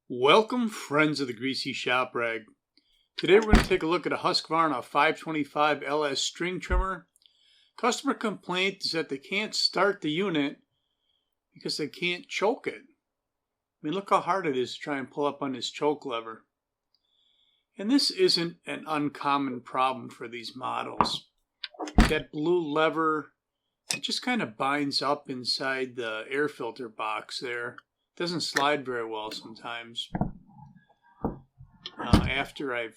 Welcome, friends of the Greasy Shop Rag. Today we're going to take a look at a Husqvarna 525 LS string trimmer. Customer complaint is that they can't start the unit because they can't choke it. I mean, look how hard it is to try and pull up on this choke lever. And this isn't an uncommon problem for these models. That blue lever, it just kind of binds up inside the air filter box there. Doesn't slide very well sometimes. After I've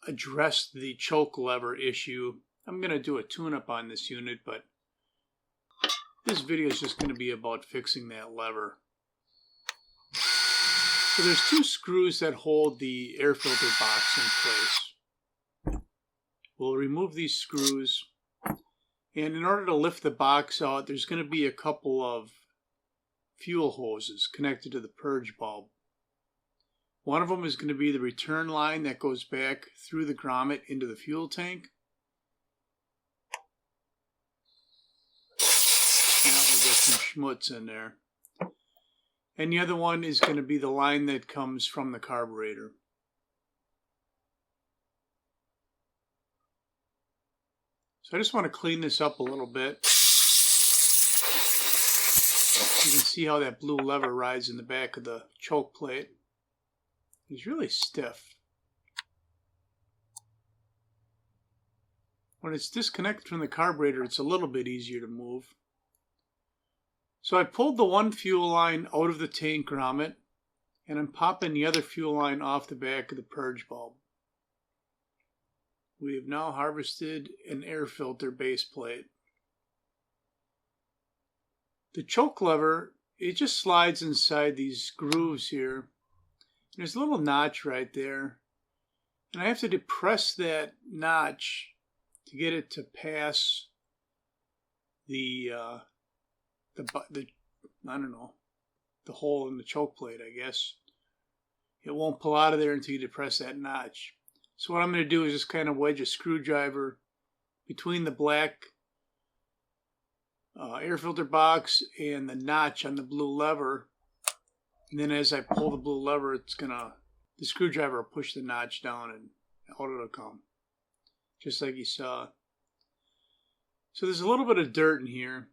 addressed the choke lever issue, I'm going to do a tune-up on this unit, but this video is just going to be about fixing that lever. So there's two screws that hold the air filter box in place. We'll remove these screws, and in order to lift the box out, there's going to be a couple of fuel hoses connected to the purge bulb. One of them is going to be the return line that goes back through the grommet into the fuel tank. Now we'll get some schmutz in there. And the other one is going to be the line that comes from the carburetor. So I just want to clean this up a little bit. You can see how that blue lever rides in the back of the choke plate. It's really stiff. When it's disconnected from the carburetor, it's a little bit easier to move. So I pulled the one fuel line out of the tank grommet, and I'm popping the other fuel line off the back of the purge bulb. We have now harvested an air filter base plate. The choke lever, it just slides inside these grooves here. There's a little notch right there. And I have to depress that notch to get it to pass the hole in the choke plate, I guess. It won't pull out of there until you depress that notch. So what I'm going to do is just kind of wedge a screwdriver between the black air filter box and the notch on the blue lever, and then as I pull the blue lever, the screwdriver will push the notch down and out it'll come, just like you saw. So there's a little bit of dirt in here.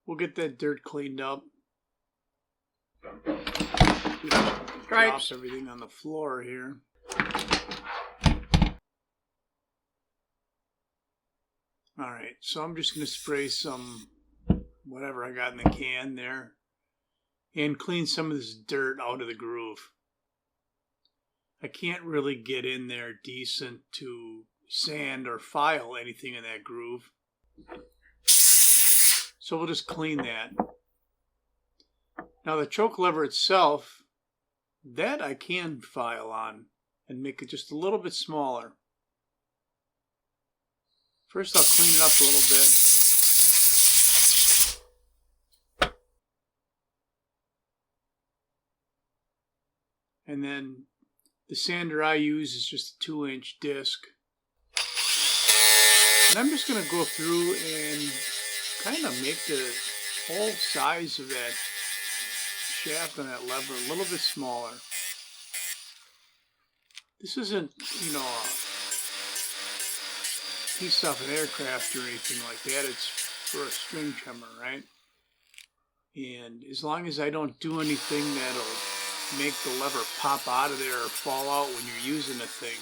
We'll get that dirt cleaned up. Drops everything on the floor here. Alright, so I'm just going to spray some whatever I got in the can there and clean some of this dirt out of the groove. I can't really get in there decent to sand or file anything in that groove. So we'll just clean that. Now the choke lever itself, that I can file on and make it just a little bit smaller. First I'll clean it up a little bit. And then the sander I use is just a 2-inch disc. And I'm just going to go through and kind of make the whole size of that shaft on that lever a little bit smaller. This isn't, a piece off an aircraft or anything like that. It's for a string trimmer, right? And as long as I don't do anything that'll make the lever pop out of there or fall out when you're using the thing,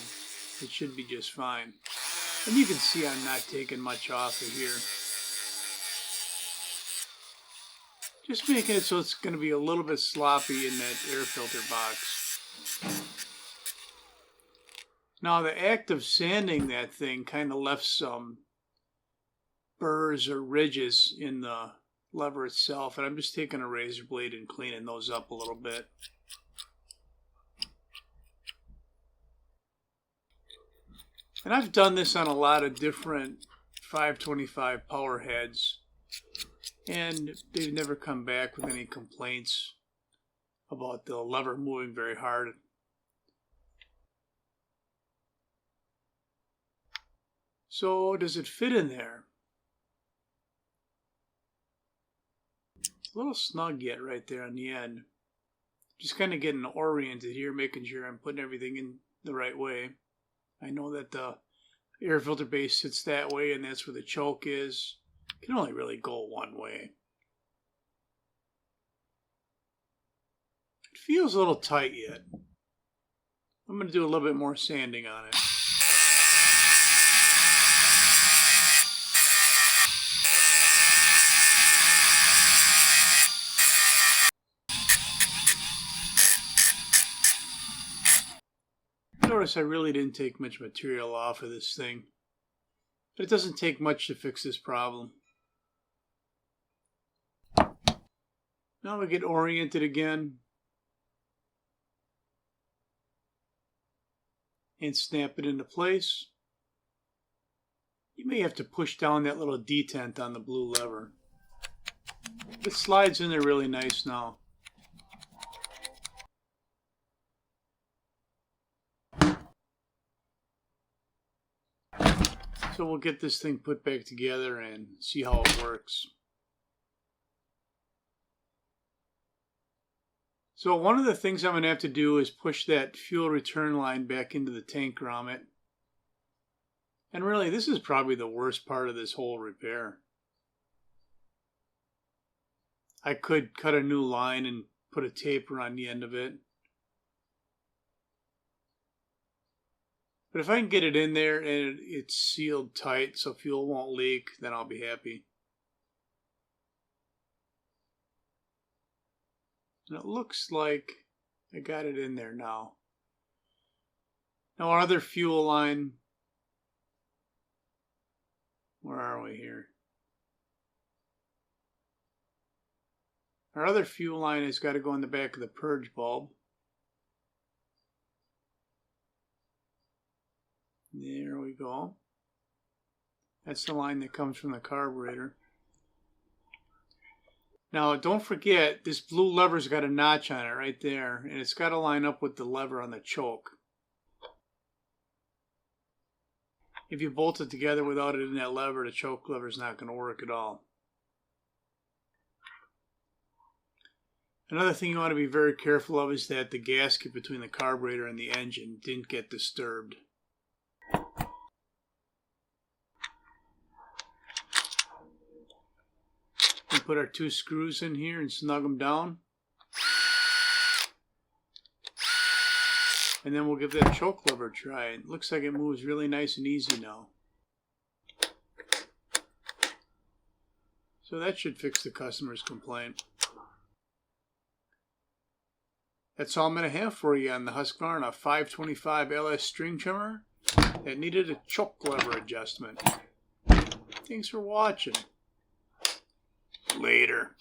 it should be just fine. And you can see I'm not taking much off of here. Just making it so it's going to be a little bit sloppy in that air filter box. Now the act of sanding that thing kind of left some burrs or ridges in the lever itself, and I'm just taking a razor blade and cleaning those up a little bit. And I've done this on a lot of different 525 power heads, and they've never come back with any complaints about the lever moving very hard. So does it fit in there? It's a little snug yet right there on the end. Just kind of getting oriented here, making sure I'm putting everything in the right way. I know that the air filter base sits that way, and that's where the choke is. It can only really go one way. It feels a little tight yet. I'm going to do a little bit more sanding on it. Notice I really didn't take much material off of this thing, but it doesn't take much to fix this problem. Now we get oriented again and snap it into place. You may have to push down that little detent on the blue lever. It slides in there really nice now. So we'll get this thing put back together and see how it works. So one of the things I'm going to have to do is push that fuel return line back into the tank grommet. And really, this is probably the worst part of this whole repair. I could cut a new line and put a taper on the end of it. But if I can get it in there and it's sealed tight so fuel won't leak, then I'll be happy. And it looks like I got it in there now. Now our other fuel line, where are we here? Our other fuel line has got to go in the back of the purge bulb. There we go. That's the line that comes from the carburetor. Now don't forget, this blue lever's got a notch on it right there, and it's got to line up with the lever on the choke. If you bolt it together without it in that lever, the choke lever's not going to work at all. Another thing you want to be very careful of is that the gasket between the carburetor and the engine didn't get disturbed. We put our two screws in here and snug them down. And then we'll give that choke lever a try. It looks like it moves really nice and easy now. So that should fix the customer's complaint. That's all I'm going to have for you on the Husqvarna 525 LS string trimmer that needed a choke lever adjustment. Thanks for watching. Later.